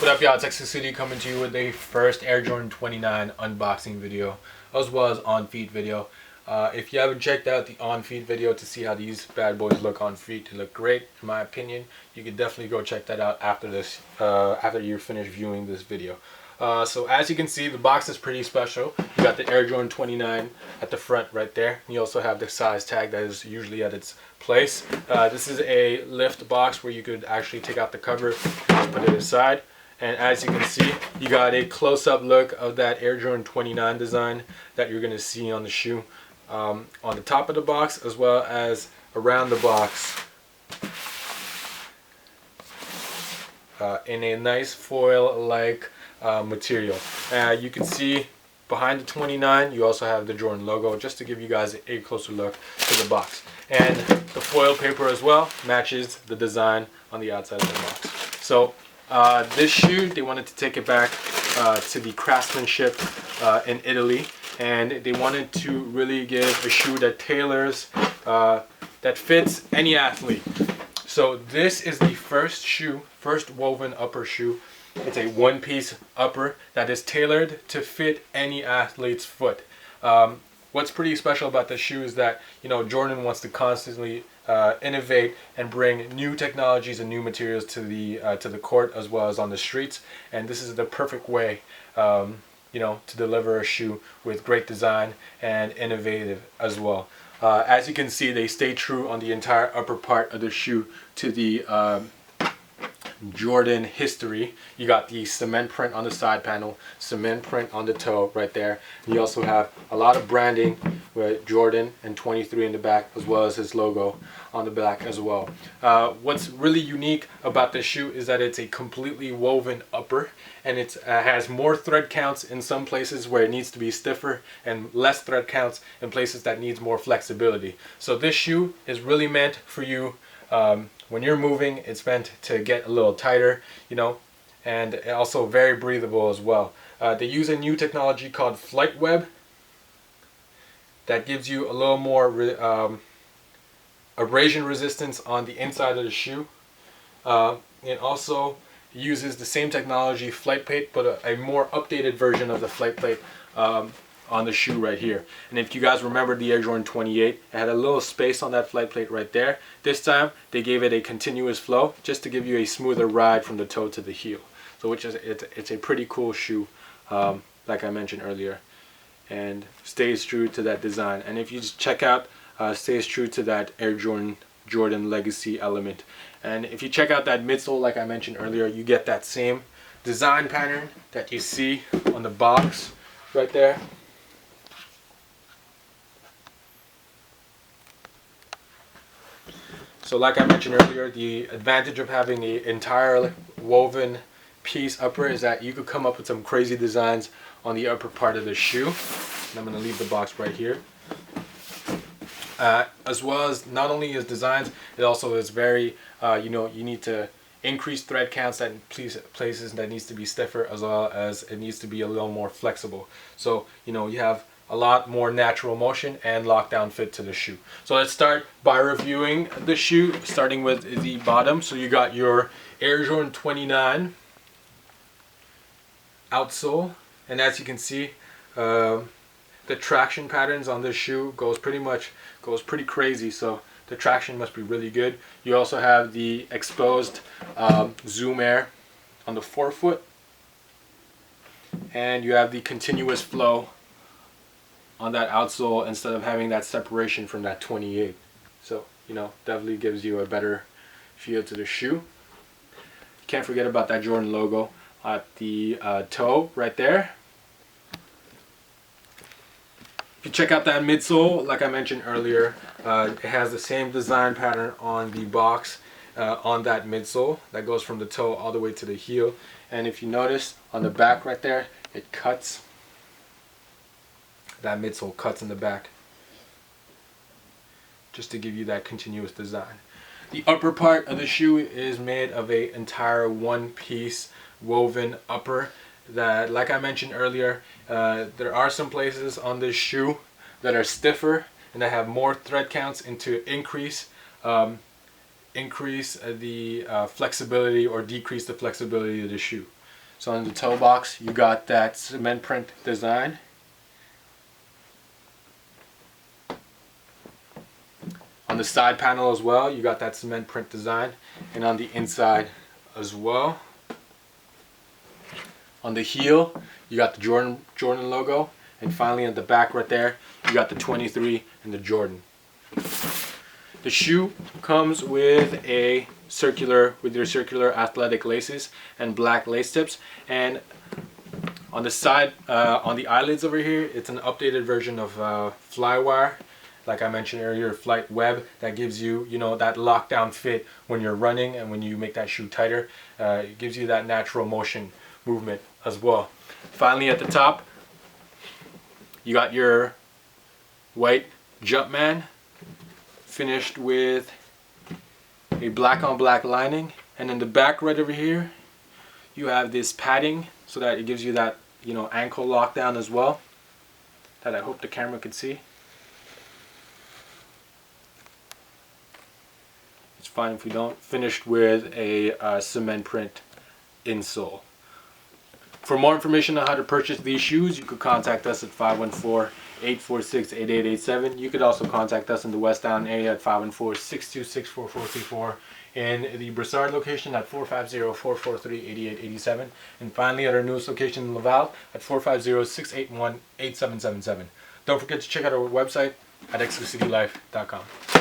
What up, y'all? It's Exclucity coming to you with a first Air Jordan 29 unboxing video, as well as on-feet video. If you haven't checked out the on-feet video to see how these bad boys look on feet, they look great in my opinion. You can definitely go check that out after this, after you're finished viewing this video. So as you can see, the box is pretty special. You got the Air Jordan 29 at the front right there. You also have the size tag that is usually at its place. This is a lift box where you could actually take out the cover, put it aside. And as you can see, you got a close-up look of that Air Jordan 29 design that you're going to see on the shoe, on the top of the box as well as around the box, in a nice foil-like material. You can see behind the 29 you also have the Jordan logo, just to give you guys a closer look to the box. And the foil paper as well matches the design on the outside of the box. So this shoe, they wanted to take it back to the craftsmanship in Italy, and they wanted to really give a shoe that tailors, that fits any athlete. So this is the first woven upper shoe. It's a one-piece upper that is tailored to fit any athlete's foot. What's pretty special about this shoe is that, you know, Jordan wants to constantly innovate and bring new technologies and new materials to the court as well as on the streets, and this is the perfect way, you know, to deliver a shoe with great design and innovative as well. As you can see, they stay true on the entire upper part of the shoe to the Jordan history. You got the cement print on the side panel, cement print on the toe right there. You also have a lot of branding with Jordan and 23 in the back, as well as his logo on the back as well. What's really unique about this shoe is that it's a completely woven upper, and it has more thread counts in some places where it needs to be stiffer and less thread counts in places that needs more flexibility. So this shoe is really meant for you when you're moving. It's meant to get a little tighter, you know, and also very breathable as well. They use a new technology called Flight Web that gives you a little more abrasion resistance on the inside of the shoe. It also uses the same technology, Flight Plate, but a more updated version of the Flight Plate on the shoe right here. And if you guys remember the Air Jordan 28, it had a little space on that Flight Plate right there. This time they gave it a continuous flow just to give you a smoother ride from the toe to the heel. So it's a pretty cool shoe, like I mentioned earlier, and stays true to that design. And if you just check out, stays true to that Air Jordan legacy element. And if you check out that midsole, like I mentioned earlier, you get that same design pattern that you see on the box right there. So like I mentioned earlier, the advantage of having the entire woven piece upper is that you could come up with some crazy designs on the upper part of the shoe. And I'm going to leave the box right here. As well as not only is designs, it also is very, you know, you need to increase thread counts at places that needs to be stiffer, as well as it needs to be a little more flexible. So, you know, you have a lot more natural motion and lockdown fit to the shoe. So let's start by reviewing the shoe, starting with the bottom. So you got your Air Jordan 29 outsole, and as you can see, the traction patterns on this shoe goes pretty crazy. So the traction must be really good. You also have the exposed Zoom Air on the forefoot, and you have the continuous flow on that outsole instead of having that separation from that 28. So, you know, definitely gives you a better feel to the shoe. Can't forget about that Jordan logo at the toe right there. If you check out that midsole, like I mentioned earlier, it has the same design pattern on the box, on that midsole that goes from the toe all the way to the heel. And if you notice on the back right there, it cuts. That midsole cuts in the back just to give you that continuous design. The upper part of the shoe is made of an entire one-piece woven upper that, like I mentioned earlier, there are some places on this shoe that are stiffer and that have more thread counts and to increase the flexibility or decrease the flexibility of the shoe. So on the toe box, you got that cement print design. On the side panel as well, you got that cement print design, and on the inside as well. On the heel, you got the Jordan logo, and finally at the back right there, you got the 23 and the Jordan. The shoe comes with your circular athletic laces and black lace tips, and on the side, on the eyelids over here, it's an updated version of Flywire. Like I mentioned earlier, Flight Web, that gives you, that lockdown fit when you're running, and when you make that shoe tighter, it gives you that natural motion movement as well. Finally at the top, you got your white Jumpman finished with a black on black lining, and in the back right over here you have this padding so that it gives you that ankle lockdown as well, that I hope the camera could see. It's fine if we don't. Finished with a cement print insole. For more information on how to purchase these shoes, you could contact us at 514-846-8887. You could also contact us in the West Down area at 514-626-4434, in the Brossard location at 450-443-8887, and finally at our newest location in Laval at 450-681-8777. Don't forget to check out our website at exclucitylife.com.